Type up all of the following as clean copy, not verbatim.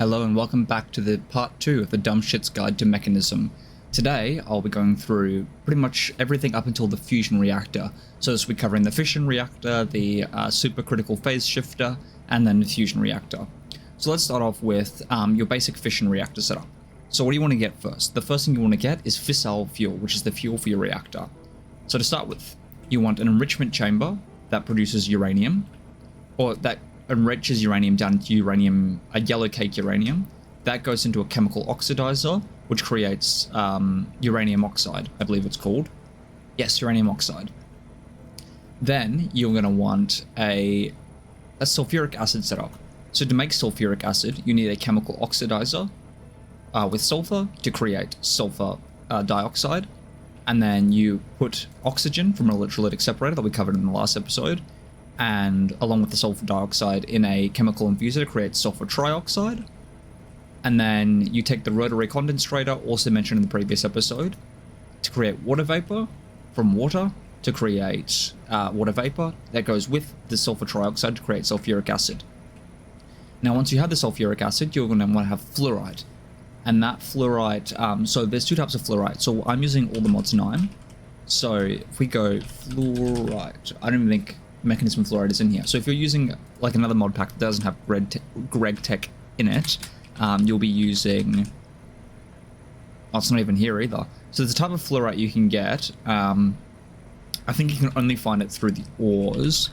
Hello and welcome back to the part 2 of the Dumb Shit's Guide to Mechanism. Today I'll be going through pretty much everything up until the fusion reactor. So this will be covering the fission reactor, the supercritical phase shifter, and then the fusion reactor. So let's start off with your basic fission reactor setup. So what do you want to get first? The first thing you want to get is fissile fuel, which is the fuel for your reactor. So to start with, you want an enrichment chamber that produces uranium, or that enriches uranium down into uranium, a yellow cake uranium. That goes into a chemical oxidizer, which creates uranium oxide, I believe it's called. Yes, uranium oxide. Then you're going to want a sulfuric acid setup. So to make sulfuric acid, you need a chemical oxidizer with sulfur to create sulfur dioxide. And then you put oxygen from an electrolytic separator that we covered in the last episode, and along with the sulfur dioxide in a chemical infuser to create sulfur trioxide. And then you take the rotary condensator, also mentioned in the previous episode, to create water vapor from water to create water vapor that goes with the sulfur trioxide to create sulfuric acid. Now once you have the sulfuric acid, you're going to want to have fluorite. And that fluorite, so there's two types of fluorite. So I'm using all the mods 9. So if we go fluorite, I don't even think Mekanism fluoride is in here. So if you're using like another mod pack that doesn't have Greg Tech in it, you'll be using, oh, it's not even here either. So there's a type of fluorite you can get. I think you can only find it through the ores,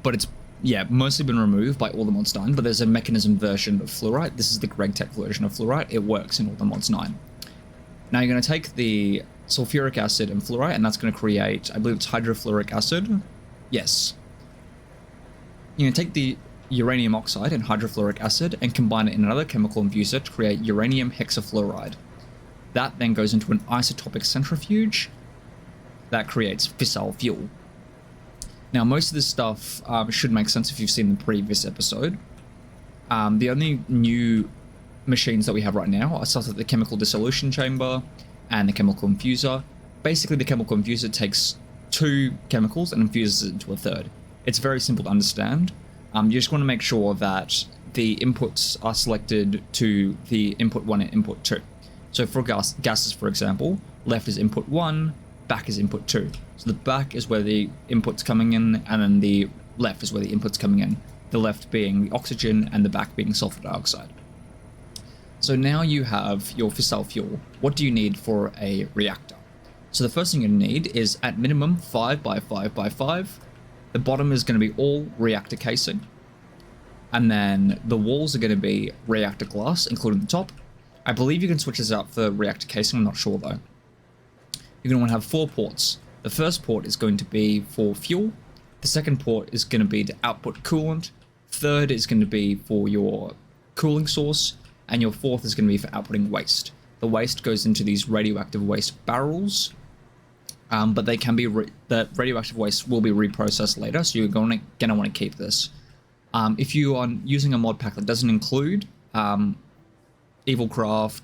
but it's, yeah, mostly been removed by all the mods 9, but there's a Mekanism version of fluorite. This is the Greg Tech version of fluorite. It works in all the mods 9. Now you're going to take the sulfuric acid and fluorite, and that's going to create, I believe it's hydrofluoric acid. Yes. You're going to take the uranium oxide and hydrofluoric acid and combine it in another chemical infuser to create uranium hexafluoride. That then goes into an isotopic centrifuge that creates fissile fuel. Now, most of this stuff should make sense if you've seen the previous episode. The only new machines that we have right now are stuff like the chemical dissolution chamber and the chemical infuser. Basically, the chemical infuser takes 2 chemicals and infuses it into a third. It's very simple to understand. You just want to make sure that the inputs are selected to the input 1 and input 2. So for gases, for example, left is input 1, back is input 2. So the back is where the input's coming in, and then the left is where the input's coming in. The left being the oxygen and the back being sulfur dioxide. So now you have your fissile fuel. What do you need for a reactor? So the first thing you need is at minimum 5 by 5 by 5. The bottom is going to be all reactor casing. And then the walls are going to be reactor glass, including the top. I believe you can switch this out for reactor casing, I'm not sure though. You're going to want to have 4 ports. The first port is going to be for fuel. The second port is going to be to output coolant. Third is going to be for your cooling source. And your fourth is going to be for outputting waste. The waste goes into these radioactive waste barrels. But they can be, the radioactive waste will be reprocessed later, so you're going to want to keep this. If you are using a mod pack that doesn't include Evilcraft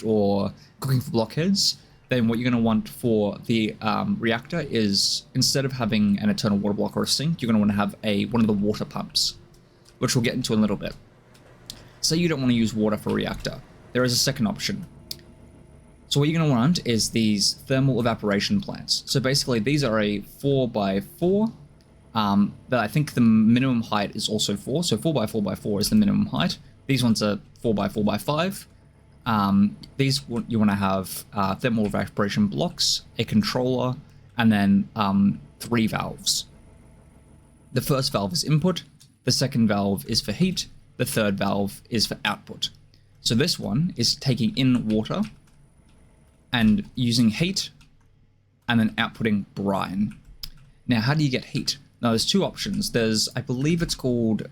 or Cooking for Blockheads, then what you're going to want for the reactor is, instead of having an eternal water block or a sink, you're going to want to have one of the water pumps, which we'll get into in a little bit. Say you don't want to use water for a reactor. There is a second option. So what you're going to want is these thermal evaporation plants. So basically these are a 4x4, but I think the minimum height is also 4. So 4x4x4 is the minimum height. These ones are 4x4x5. These you want to have thermal evaporation blocks, a controller, and then 3 valves. The first valve is input, the second valve is for heat, the third valve is for output. So this one is taking in water and using heat, and then outputting brine. Now, how do you get heat? Now, there's 2 options. There's, I believe it's called,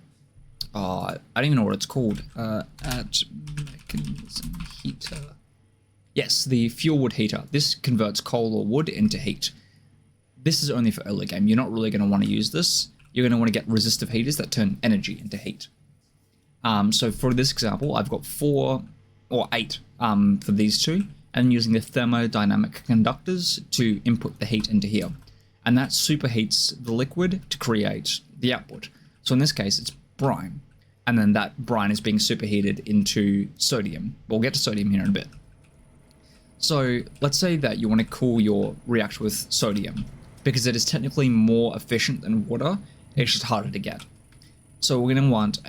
I don't even know what it's called, at Mechanism heater. Yes, the fuel wood heater. This converts coal or wood into heat. This is only for early game. You're not really going to want to use this. You're going to want to get resistive heaters that turn energy into heat. So for this example, I've got 4 or 8 for these 2. And using the thermodynamic conductors to input the heat into here. And that superheats the liquid to create the output. So in this case, it's brine. and then that brine is being superheated into sodium. We'll get to sodium here in a bit. So let's say that you want to cool your reactor with sodium, because it is technically more efficient than water, it's just harder to get. So we're going to want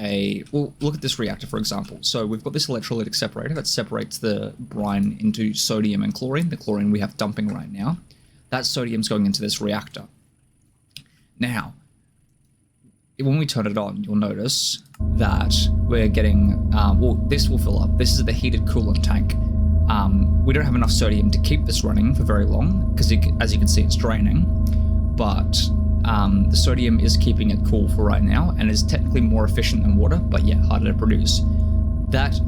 well, look at this reactor, for example. So we've got this electrolytic separator that separates the brine into sodium and chlorine. The chlorine we have dumping right now. That sodium's going into this reactor. Now, when we turn it on, you'll notice that we're getting, well, this will fill up. This is the heated coolant tank. We don't have enough sodium to keep this running for very long, because as you can see, it's draining. But the sodium is keeping it cool for right now, and is technically more efficient than water, but yeah, harder to produce. That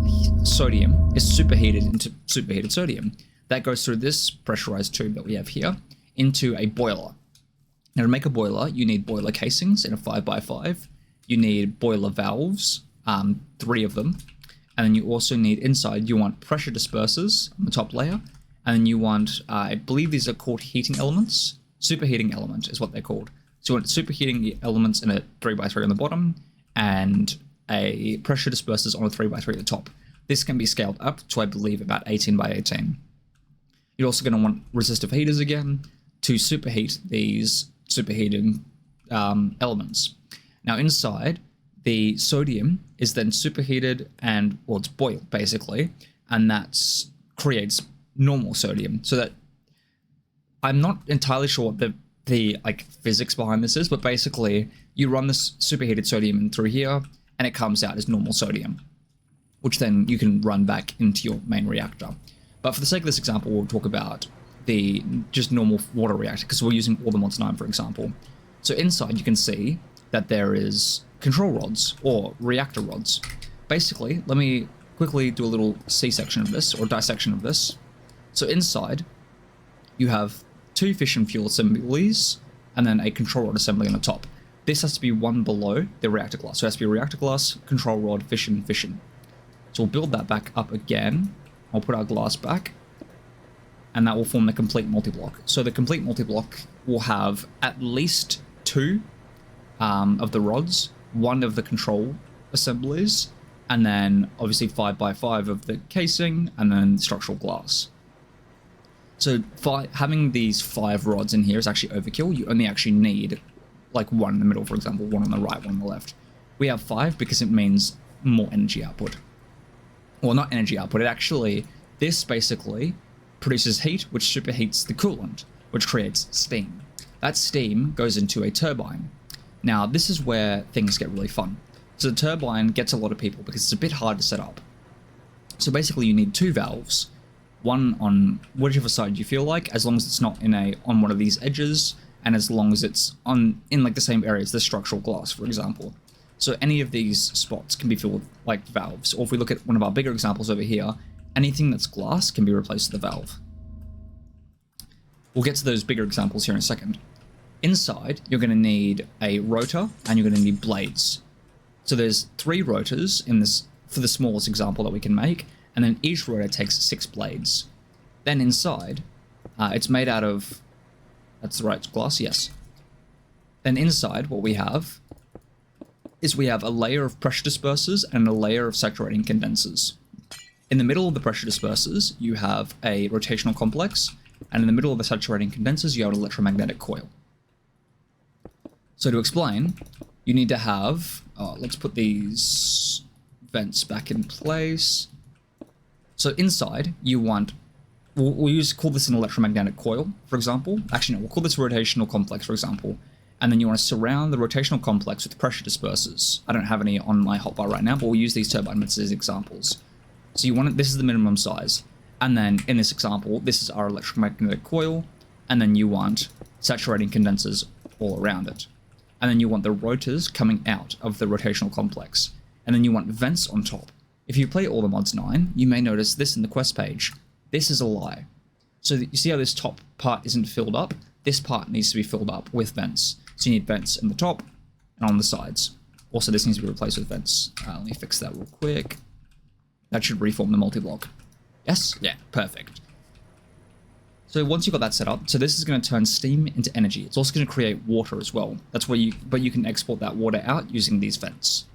sodium is superheated into superheated sodium. That goes through this pressurized tube that we have here into a boiler. Now, to make a boiler, you need boiler casings in a 5x5. You need boiler valves, 3 of them. And then you also need inside, you want pressure dispersers on the top layer. And then you want, I believe these are called heating elements. Superheating element is what they're called. So you want superheating elements in a 3x3 on the bottom, and a pressure dispersers on a 3x3 at the top. This can be scaled up to, I believe, about 18x18. You're also going to want resistive heaters again to superheat these superheating elements. Now inside, the sodium is then superheated and, well, it's boiled basically, and that creates normal sodium. So that, I'm not entirely sure what the like physics behind this is, but basically you run this superheated sodium in through here, and it comes out as normal sodium, which then you can run back into your main reactor. But for the sake of this example, we'll talk about the just normal water reactor, because we're using all the Mods 9, for example. So inside you can see that there is control rods, or reactor rods. Basically, let me quickly do a little C-section of this, or dissection of this. So inside, you have 2 fission fuel assemblies, and then a control rod assembly on the top. This has to be one below the reactor glass. So it has to be reactor glass, control rod, fission, fission. So we'll build that back up again. I'll put our glass back, and that will form the complete multi-block. So the complete multi-block will have at least 2 of the rods, 1 of the control assemblies, and then obviously 5x5 of the casing, and then structural glass. So having these 5 rods in here is actually overkill. You only actually need like 1 in the middle, for example, 1 on the right, 1 on the left. We have 5 because it means more energy output. Well, not energy output, this basically produces heat, which superheats the coolant, which creates steam. That steam goes into a turbine. Now, this is where things get really fun. So the turbine gets a lot of people because it's a bit hard to set up. So basically you need 2 valves, one on whichever side you feel like, as long as it's not on one of these edges, and as long as it's in like the same area as the structural glass, for example. So any of these spots can be filled with like valves, or if we look at one of our bigger examples over here, anything that's glass can be replaced with a valve. We'll get to those bigger examples here in a second. Inside, you're going to need a rotor, and you're going to need blades. So there's 3 rotors in this for the smallest example that we can make, and then each rotor takes 6 blades. Then inside, it's made out of, that's the right glass, yes. Then inside, what we have is we have a layer of pressure dispersers and a layer of saturating condensers. In the middle of the pressure dispersers, you have a rotational complex, and in the middle of the saturating condensers, you have an electromagnetic coil. So to explain, you need to have, let's put these vents back in place. So inside, you want, we'll call this an electromagnetic coil, for example. Actually, no, we'll call this a rotational complex, for example. And then you want to surround the rotational complex with pressure dispersers. I don't have any on my hotbar right now, but we'll use these turbine methods as examples. So you want it, this is the minimum size. And then in this example, this is our electromagnetic coil. And then you want saturating condensers all around it. And then you want the rotors coming out of the rotational complex. And then you want vents on top. If you play all the Mods 9, you may notice this in the quest page. This is a lie. So you see how this top part isn't filled up? This part needs to be filled up with vents. So you need vents in the top and on the sides. Also, this needs to be replaced with vents. Let me fix that real quick. That should reform the multi-block. Yes? Yeah, perfect. So once you've got that set up, so this is going to turn steam into energy. It's also going to create water as well. That's where but you can export that water out using these vents.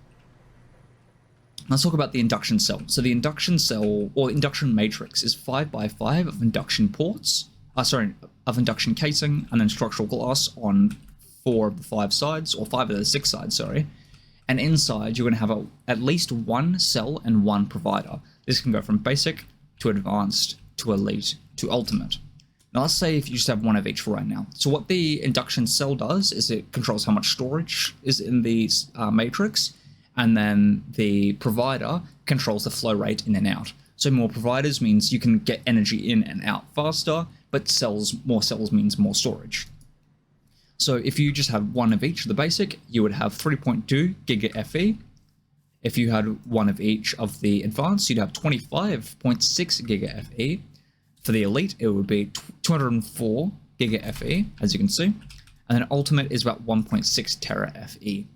Let's talk about the induction cell. So the induction cell, or induction matrix, is 5x5 of induction ports, of induction casing, and then structural glass on 4 of the 5 sides, or 5 of the 6 sides, sorry. And inside, you're going to have at least 1 cell and 1 provider. This can go from basic to advanced to elite to ultimate. Now let's say if you just have 1 of each for right now. So what the induction cell does is it controls how much storage is in the matrix, and then the provider controls the flow rate in and out. So more providers means you can get energy in and out faster, but more cells means more storage. So if you just have 1 of each of the basic, you would have 3.2 giga FE. If you had 1 of each of the advanced, you'd have 25.6 giga FE. For the elite, it would be 204 giga FE, as you can see. And then ultimate is about 1.6 tera FE.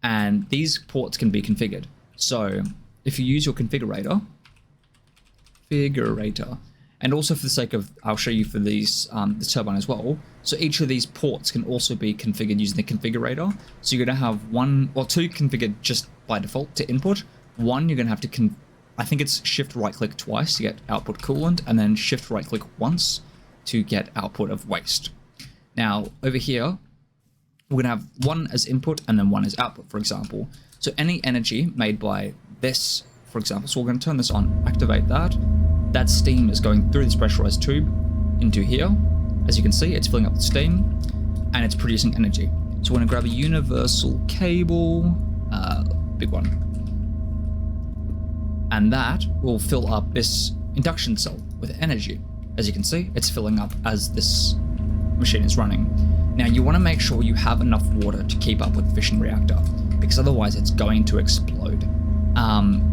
And these ports can be configured. So if you use your configurator, and also for the sake of, I'll show you for these, the turbine as well. So each of these ports can also be configured using the configurator. So you're going to have 1 or 2 configured just by default to input. 1, you're going to have to, I think it's shift right click twice to get output coolant, and then shift right click once to get output of waste. Now over here, we're going to have 1 as input and then 1 as output, for example. So any energy made by this, for example, so we're going to turn this on, activate that. That steam is going through this pressurized tube into here. As you can see, it's filling up with steam and it's producing energy. So we're going to grab a universal cable, big one. And that will fill up this induction cell with energy. As you can see, it's filling up as this machine is running. Now you want to make sure you have enough water to keep up with the fission reactor, because otherwise it's going to explode.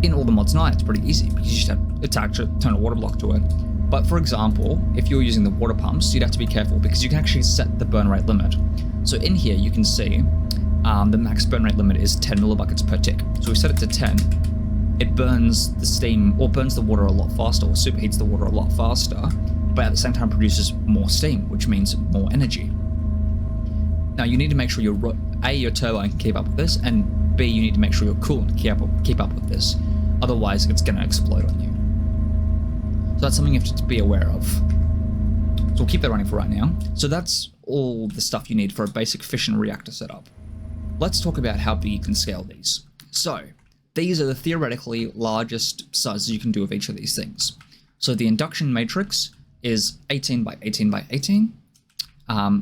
In all the mods now, it's pretty easy because you just have to attach a turn a water block to it. But for example, if you're using the water pumps, you'd have to be careful because you can actually set the burn rate limit. So in here you can see the max burn rate limit is 10 millibuckets per tick. So we set it to 10. It burns the steam or burns the water a lot faster, or superheats the water a lot faster, but at the same time produces more steam, which means more energy. Now you need to make sure your turbine can keep up with this, and B, you need to make sure your coolant can keep up with this. Otherwise, it's going to explode on you. So that's something you have to be aware of. So we'll keep that running for right now. So that's all the stuff you need for a basic fission reactor setup. Let's talk about how big you can scale these. So these are the theoretically largest sizes you can do of each of these things. So the induction matrix is 18 by 18 by 18.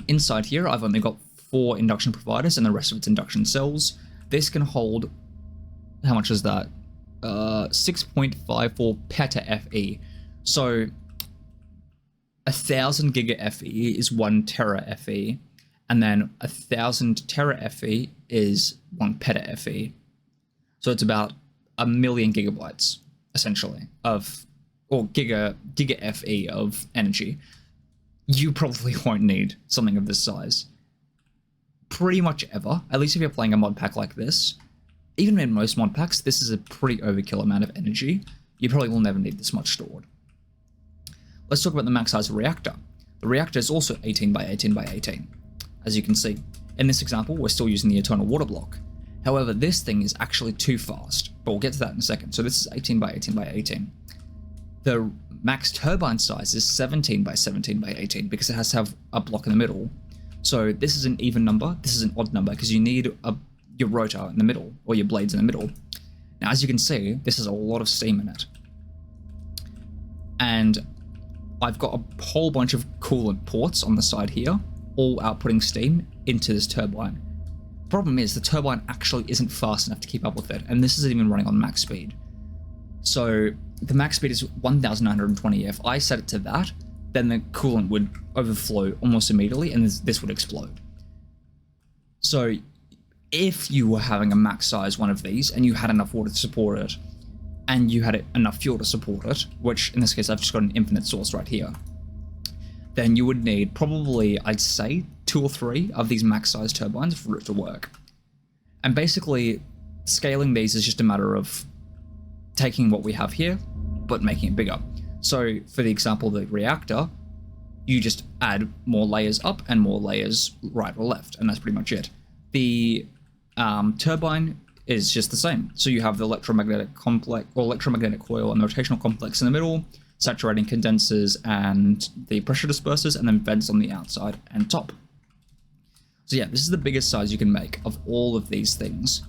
Inside here, I've only got 4 induction providers and the rest of it's induction cells. This can hold, how much is that? 6.54 peta FE. So 1,000 giga FE is 1 tera FE, and then 1,000 tera FE is 1 peta FE. So it's about 1 million gigabytes, essentially, or giga FE of energy. You probably won't need something of this size pretty much ever, at least if you're playing a mod pack like this. Even in most mod packs, this is a pretty overkill amount of energy. You probably will never need this much stored. Let's talk about the max size of reactor. The reactor is also 18 by 18 by 18. As you can see, in this example, we're still using the eternal water block. However, this thing is actually too fast, but we'll get to that in a second. So this is 18 by 18 by 18. The max turbine size is 17 by 17 by 18 because it has to have a block in the middle. So this is an even number, this is an odd number because you need your rotor in the middle, or your blades in the middle. Now as you can see, this has a lot of steam in it. And I've got a whole bunch of coolant ports on the side here, all outputting steam into this turbine. The problem is the turbine actually isn't fast enough to keep up with it, and this isn't even running on max speed. So the max speed is 1920. If I set it to that, then the coolant would overflow almost immediately and this would explode. So if you were having a max size one of these and you had enough water to support it, and you had enough fuel to support it, which in this case I've just got an infinite source right here, then you would need probably, I'd say, 2 or 3 of these max size turbines for it to work. And basically scaling these is just a matter of taking what we have here but making it bigger. So for the example of the reactor, you just add more layers up and more layers right or left, and that's pretty much it. The turbine is just the same. So you have the electromagnetic complex or electromagnetic coil and the rotational complex in the middle, saturating condensers and the pressure dispersers, and then vents on the outside and top. So yeah, this is the biggest size you can make of all of these things.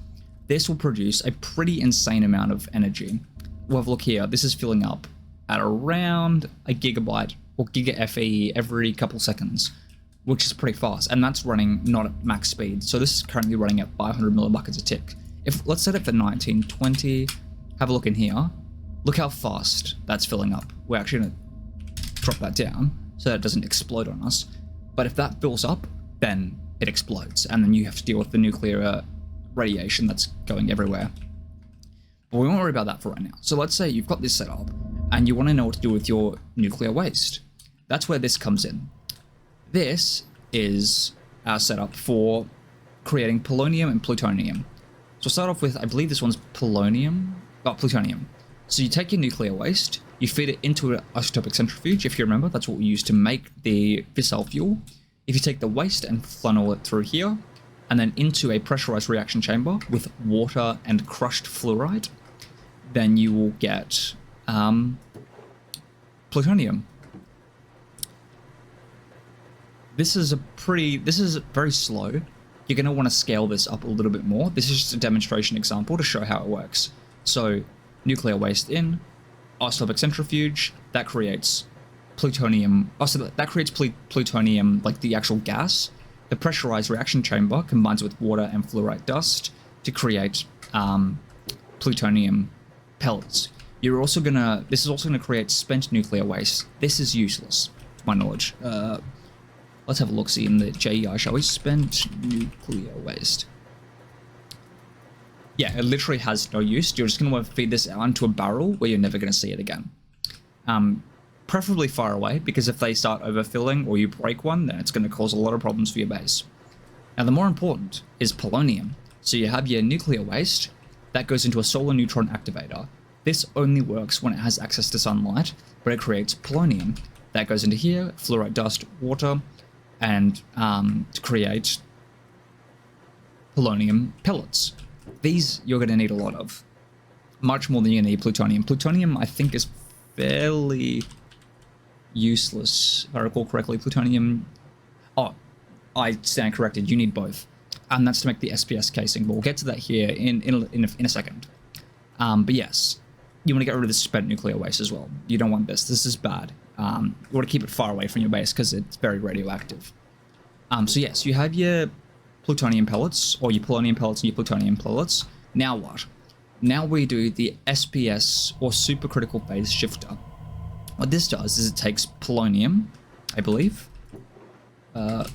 This will produce a pretty insane amount of energy. We'll have a look here. This is filling up at around a gigabyte or giga FE every couple seconds, which is pretty fast. And that's running not at max speed. So this is currently running at 500 millibuckets a tick. If let's set it for 1920, have a look in here. Look how fast that's filling up. We're actually going to drop that down so that it doesn't explode on us. But if that fills up, then it explodes, and then you have to deal with the nuclear radiation that's going everywhere. But we won't worry about that for right now. So let's say you've got this set up, and you want to know what to do with your nuclear waste. That's where this comes in. This is our setup for creating polonium and plutonium. So we'll start off with, I believe this one's polonium, plutonium. So you take your nuclear waste, you feed it into an isotopic centrifuge. If you remember, that's what we use to make the fissile fuel. If you take the waste and funnel it through here, and then into a pressurized reaction chamber with water and crushed fluoride, then you will get plutonium. This is very slow. You're going to want to scale this up a little bit more. This is just a demonstration example to show how it works. So nuclear waste in, isotopic centrifuge, that creates plutonium. Oh, so that creates plutonium, like the actual gas. The pressurized reaction chamber combines with water and fluorite dust to create plutonium pellets. This is also gonna create spent nuclear waste. This is useless, to my knowledge. Let's have a look-see in the JEI, shall we? Spent nuclear waste. Yeah, it literally has no use. You're just going to want to feed this out into a barrel where you're never going to see it again. Preferably far away, because if they start overfilling or you break one, then it's going to cause a lot of problems for your base. Now, the more important is polonium. So you have your nuclear waste that goes into a solar neutron activator. This only works when it has access to sunlight, but it creates polonium. That goes into here, fluorite dust, water, and to create polonium pellets. These you're going to need a lot of. Much more than you need plutonium. Plutonium, I think, is fairly useless, if I recall correctly. Plutonium... Oh, I stand corrected. You need both. And that's to make the SPS casing. But we'll get to that here in a second. But yes, you want to get rid of the spent nuclear waste as well. You don't want this. This is bad. You want to keep it far away from your base because it's very radioactive. So yes, you have your plutonium pellets, or your polonium pellets and your plutonium pellets. Now what? Now we do the SPS, or Supercritical Phase Shifter. What this does is it takes polonium, I believe. I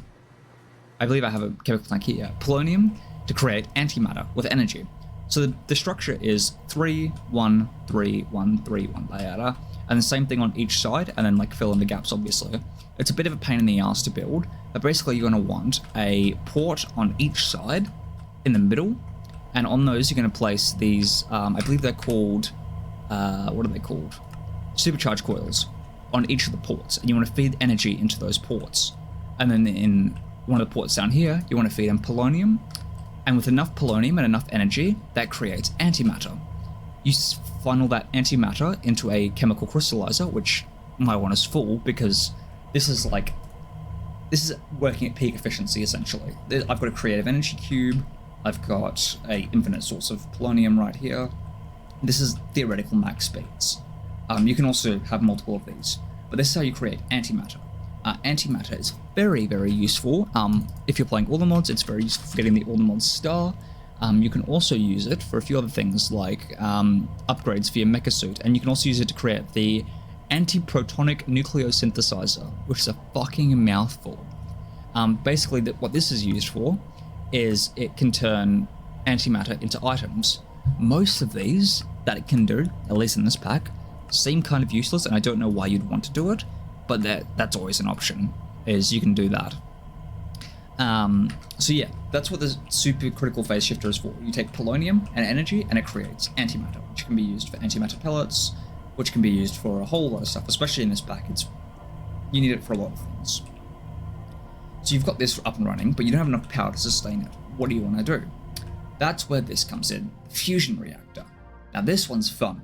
believe I have a chemical blank here. Polonium to create antimatter with energy. So the structure is 3, 1, 3, 1, 3, 1 diameter, and the same thing on each side, and then like fill in the gaps, obviously. It's a bit of a pain in the ass to build, but basically you're going to want a port on each side in the middle, and on those you're going to place these, I believe they're called, what are they called? Supercharged coils on each of the ports, and you want to feed energy into those ports. And then in one of the ports down here, you want to feed in polonium, and with enough polonium and enough energy, that creates antimatter. You funnel that antimatter into a chemical crystallizer, which my one is full because this is working at peak efficiency, essentially. I've got a creative energy cube, I've got a infinite source of polonium right here. This is theoretical max speeds. You can also have multiple of these, but this is how you create antimatter. Antimatter is very, very useful. If you're playing all the mods, it's very useful for getting the all the mods star. You can also use it for a few other things like upgrades for your mecha suit, and you can also use it to create the antiprotonic nucleosynthesizer, which is a fucking mouthful. Basically, what this is used for is it can turn antimatter into items. Most of these that it can do, at least in this pack, seem kind of useless, and I don't know why you'd want to do it, but that's always an option, is you can do that. So yeah, that's what the Supercritical Phase Shifter is for. You take polonium and energy, and it creates antimatter, which can be used for antimatter pellets, which can be used for a whole lot of stuff, especially in this pack. You need it for a lot of things. So you've got this up and running, but you don't have enough power to sustain it. What do you want to do? That's where this comes in, the fusion reactor. Now this one's fun.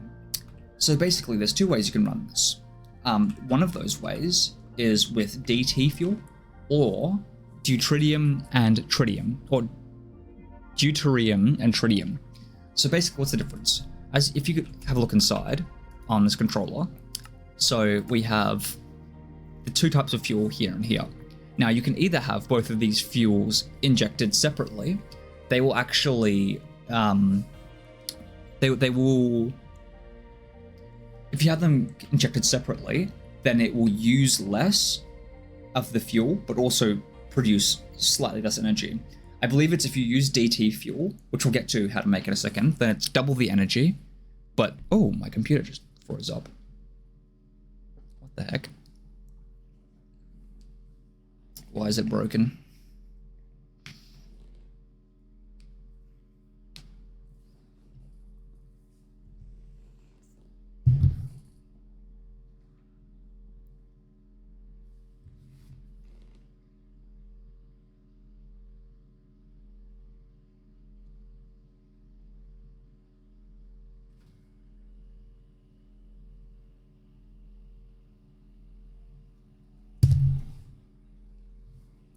So basically there's two ways you can run this. One of those ways is with DT fuel or deuterium and tritium, or deuterium and tritium. So basically what's the difference? As if you could have a look inside on this controller, so we have the two types of fuel here and here. Now you can either have both of these fuels injected separately. They will actually, they will, if you have them injected separately, then it will use less of the fuel, but also produce slightly less energy. I believe it's if you use DT fuel, which we'll get to how to make in a second, then it's double the energy, but, oh, my computer just froze up. What the heck? Why is it broken?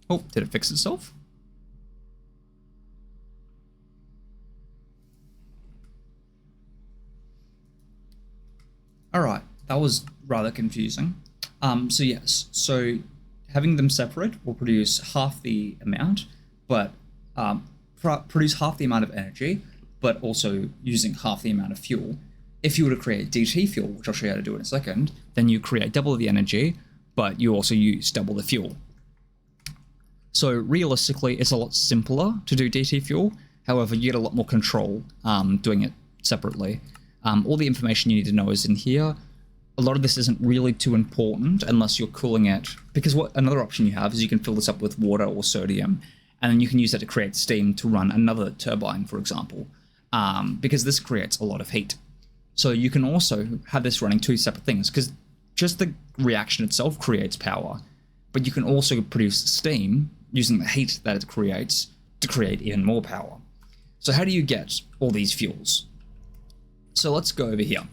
Oh, did it fix itself? Alright, that was rather confusing. So yes, so having them separate will produce half the amount, but produce half the amount of energy, but also using half the amount of fuel. If you were to create DT fuel, which I'll show you how to do in a second, then you create double the energy, but you also use double the fuel. So realistically, it's a lot simpler to do DT fuel. However, you get a lot more control doing it separately. All the information you need to know is in here. A lot of this isn't really too important unless you're cooling it, because what another option you have is you can fill this up with water or sodium, and then you can use that to create steam to run another turbine, for example, because this creates a lot of heat. So you can also have this running two separate things, because just the reaction itself creates power, but you can also produce steam using the heat that it creates to create even more power. So how do you get all these fuels? So let's go over here.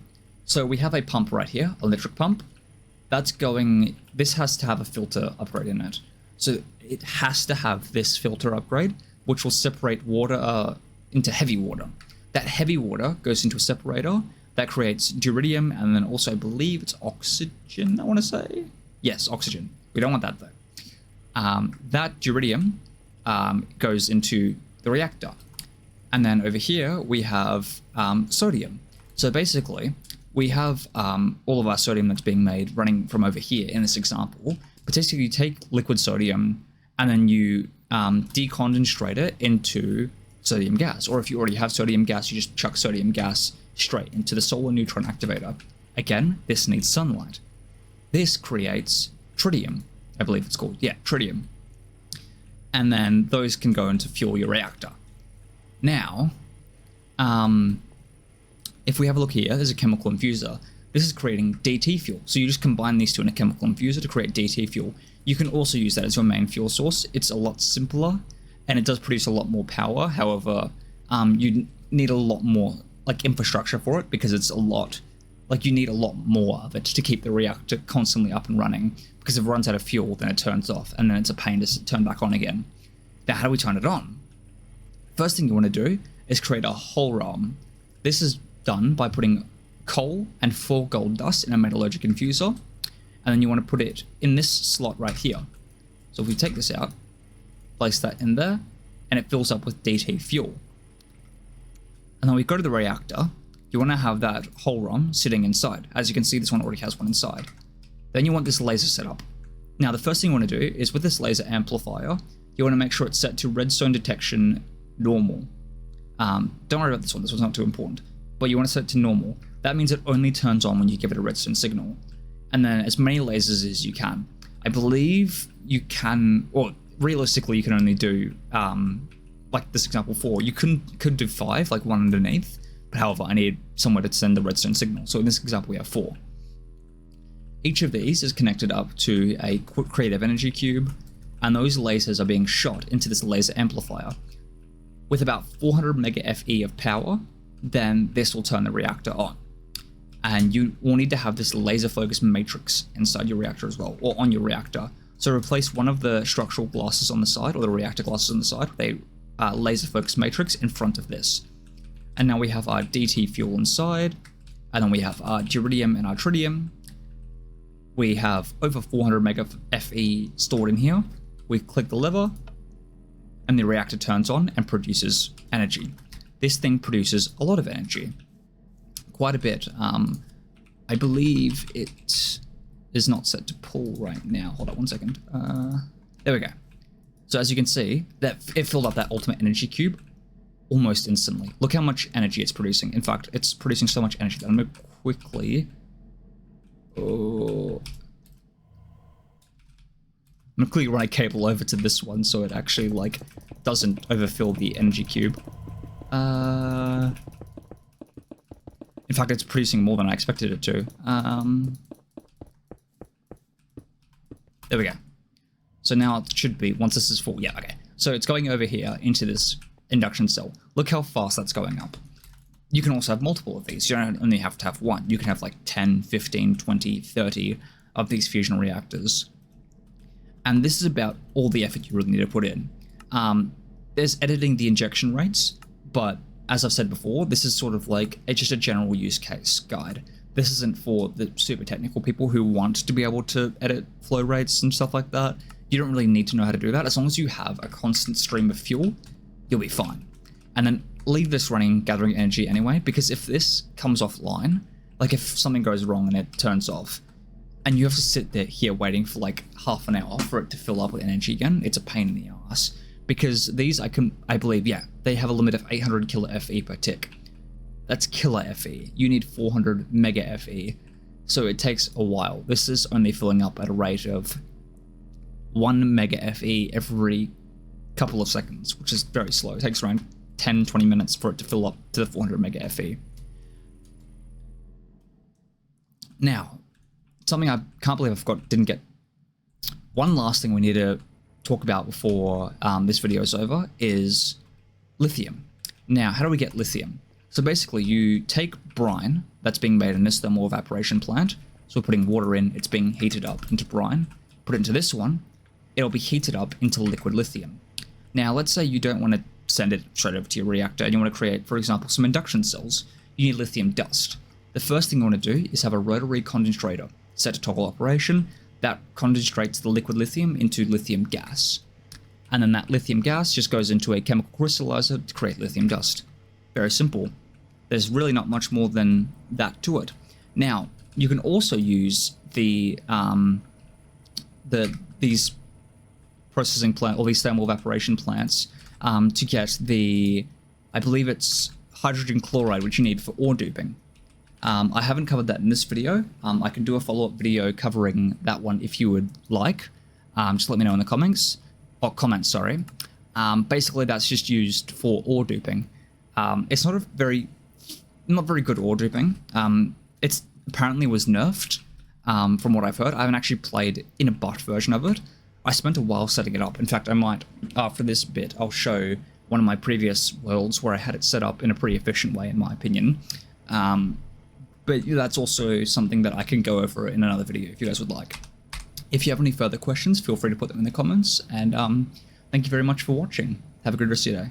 So we have a pump right here, electric pump. This has to have a filter upgrade in it. So it has to have this filter upgrade, which will separate water into heavy water. That heavy water goes into a separator that creates deuterium, and then also I believe it's oxygen, I want to say? Yes, oxygen. We don't want that though. That deuterium goes into the reactor. And then over here we have sodium. So basically we have all of our sodium that's being made running from over here in this example. But basically you take liquid sodium and then you deconcentrate it into sodium gas. Or if you already have sodium gas, you just chuck sodium gas straight into the solar neutron activator. Again, this needs sunlight. This creates tritium. I believe it's called, yeah, tritium. And then those can go into fuel your reactor. Now, if we have a look here, there's a chemical infuser. This is creating DT fuel. So you just combine these two in a chemical infuser to create DT fuel. You can also use that as your main fuel source. It's a lot simpler and it does produce a lot more power. However, you need a lot more like infrastructure for it, because it's a lot, like you need a lot more of it to keep the reactor constantly up and running, because if it runs out of fuel, then it turns off and then it's a pain to turn back on again. Now, how do we turn it on? First thing you want to do is create a whole ROM. This is done by putting coal and 4 gold dust in a metallurgic infuser, and then you want to put it in this slot right here. So if we take this out, place that in there, and it fills up with DT fuel. And then we go to the reactor. You want to have that whole ROM sitting inside. As you can see, this one already has one inside. Then you want this laser set up. Now, the first thing you want to do is with this laser amplifier, you want to make sure it's set to redstone detection normal. Don't worry about this one. This one's not too important. But you want to set it to normal. That means it only turns on when you give it a redstone signal. And then as many lasers as you can. I believe you can, or realistically, you can only do, like this example 4. You could do 5, like one underneath. But however, I need somewhere to send the redstone signal. So in this example, we have 4. Each of these is connected up to a creative energy cube, and those lasers are being shot into this laser amplifier, with about 400 mega FE of power, then this will turn the reactor on. And you will need to have this laser focus matrix inside your reactor as well, or on your reactor. So replace one of the structural glasses on the side, or the reactor glasses on the side, with a laser focus matrix in front of this. And now we have our DT fuel inside, and then we have our deuterium and our tritium. We have over 400 mega FE stored in here. We click the lever, and the reactor turns on and produces energy. This thing produces a lot of energy. Quite a bit. I believe it is not set to pull right now. Hold on one second. There we go. So as you can see, that it filled up that ultimate energy cube almost instantly. Look how much energy it's producing. In fact, it's producing so much energy that I'm going to quickly... I'm going to quickly run a cable over to this one so it actually, like, doesn't overfill the energy cube. In fact, it's producing more than I expected it to. There we go. So now it should be, once this is full, yeah, okay. So it's going over here into this induction cell. Look how fast that's going up. You can also have multiple of these. You don't only have to have one. You can have like 10, 15, 20, 30 of these fusion reactors. And this is about all the effort you really need to put in. There's editing the injection rates, but as I've said before, this is sort of like just a general use case guide. This isn't for the super technical people who want to be able to edit flow rates and stuff like that. You don't really need to know how to do that. As long as you have a constant stream of fuel, you'll be fine. And then leave this running, gathering energy anyway, because if this comes offline, like if something goes wrong and it turns off, and you have to sit there here waiting for like half an hour for it to fill up with energy again, it's a pain in the ass. Because these, I believe, yeah, they have a limit of 800 kilo FE per tick. That's killer FE. You need 400 mega FE. So it takes a while. This is only filling up at a rate of 1 mega FE every couple of seconds, which is very slow. It takes around 10-20 minutes for it to fill up to the 400 mega FE. Now, something I can't believe didn't get. One last thing we need to talk about before this video is over is lithium. Now, how do we get lithium? So basically, you take brine that's being made in this thermal evaporation plant. So we're putting water in, it's being heated up into brine. Put it into this one, it'll be heated up into liquid lithium. Now, let's say you don't want to send it straight over to your reactor and you want to create, for example, some induction cells. You need lithium dust. The first thing you want to do is have a rotary condensator set to toggle operation that condensates the liquid lithium into lithium gas. And then that lithium gas just goes into a chemical crystallizer to create lithium dust. Very simple. There's really not much more than that to it. Now, you can also use these processing plant, or these thermal evaporation plants, to get the, I believe it's hydrogen chloride, which you need for ore duping. I haven't covered that in this video. I can do a follow-up video covering that one if you would like. Just let me know in the comments. Sorry. Basically, that's just used for ore duping. It's not very good ore duping. It's apparently was nerfed, from what I've heard. I haven't actually played in a buffed version of it. I spent a while setting it up. In fact, I might, after this bit, I'll show one of my previous worlds where I had it set up in a pretty efficient way, in my opinion. But that's also something that I can go over in another video if you guys would like. If you have any further questions, feel free to put them in the comments. And thank you very much for watching. Have a good rest of your day.